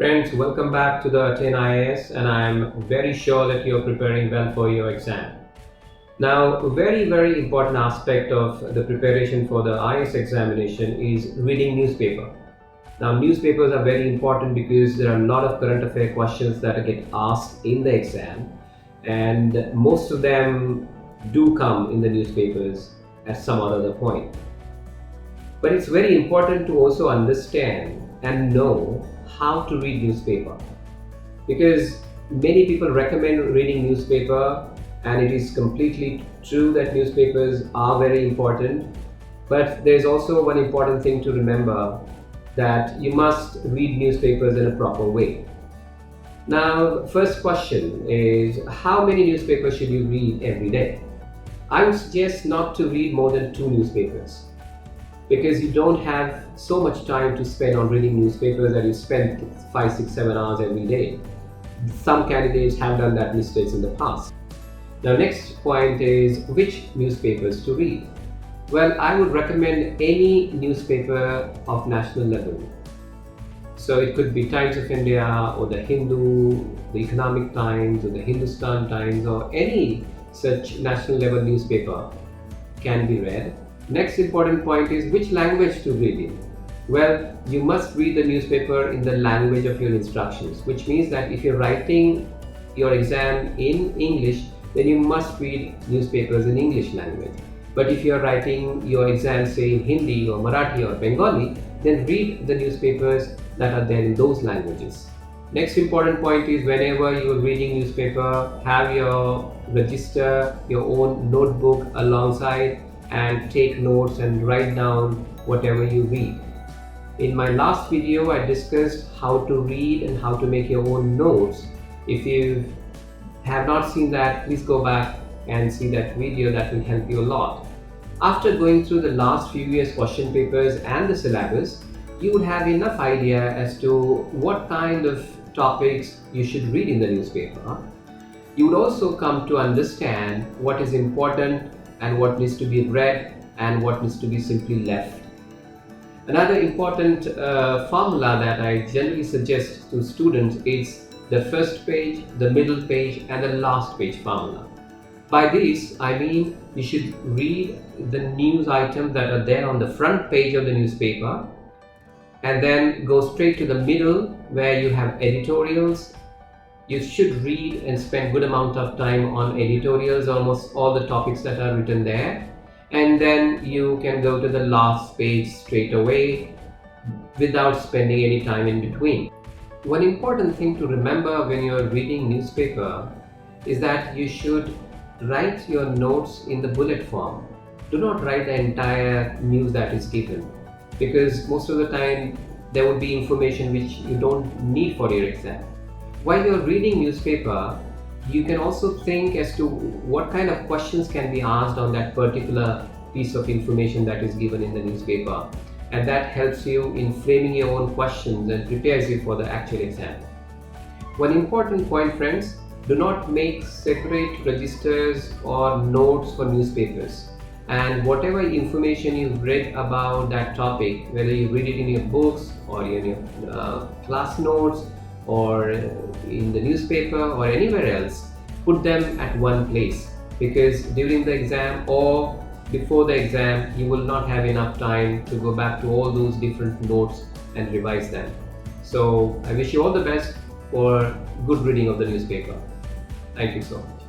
Friends, welcome back to the Attain IAS, and I'm very sure that you're preparing well for your exam. Now, a very important aspect of the preparation for the IAS examination is reading newspaper. Now, newspapers are very important because there are a lot of current affair questions that get asked in the exam, and most of them do come in the newspapers at some other point. But it's very important to also understand and know how to read newspaper, because many people recommend reading newspaper, and it is completely true that newspapers are very important, but there's also one important thing to remember, that you must read newspapers in a proper way. Now, first question is, how many newspapers should you read every day? I would suggest not to read more than 2 newspapers, because you don't have so much time to spend on reading newspapers that you spend 5, 6, 7 hours every day. Some candidates have done that mistakes in the past. Now, next point is which newspapers to read. Well, I would recommend any newspaper of national level. So it could be Times of India or the Hindu, the Economic Times or the Hindustan Times, or any such national level newspaper can be read. Next important point is which language to read in. Well, you must read the newspaper in the language of your instructions, which means that if you're writing your exam in English, then you must read newspapers in English language. But if you're writing your exam, say in Hindi or Marathi or Bengali, then read the newspapers that are there in those languages. Next important point is, whenever you're reading newspaper, have your register, your own notebook alongside, and take notes and write down whatever you read. In my last video, I discussed how to read and how to make your own notes. If you have not seen that, please go back and see that video. That will help you a lot. After going through the last few years question papers and the syllabus, you would have enough idea as to what kind of topics you should read in the newspaper. You would also come to understand what is important and what needs to be read and what needs to be simply left. Another important formula that I generally suggest to students is the first page, the middle page, and the last page formula. By this, I mean you should read the news items that are there on the front page of the newspaper, and then go straight to the middle where you have editorials. You should read and spend good amount of time on editorials, almost all the topics that are written there, and then you can go to the last page straight away without spending any time in between. One important thing to remember when you're reading newspaper is that you should write your notes in the bullet form. Do not write the entire news that is given, because most of the time there would be information which you don't need for your exam. While you're reading newspaper, you can also think as to what kind of questions can be asked on that particular piece of information that is given in the newspaper, and that helps you in framing your own questions and prepares you for the actual exam. One important point, friends, do not make separate registers or notes for newspapers. And whatever information you've read about that topic, whether you read it in your books or in your class notes or in the newspaper or anywhere else, put them at one place, because during the exam or before the exam you will not have enough time to go back to all those different notes and revise them. So I wish you all the best for good reading of the newspaper. Thank you so much.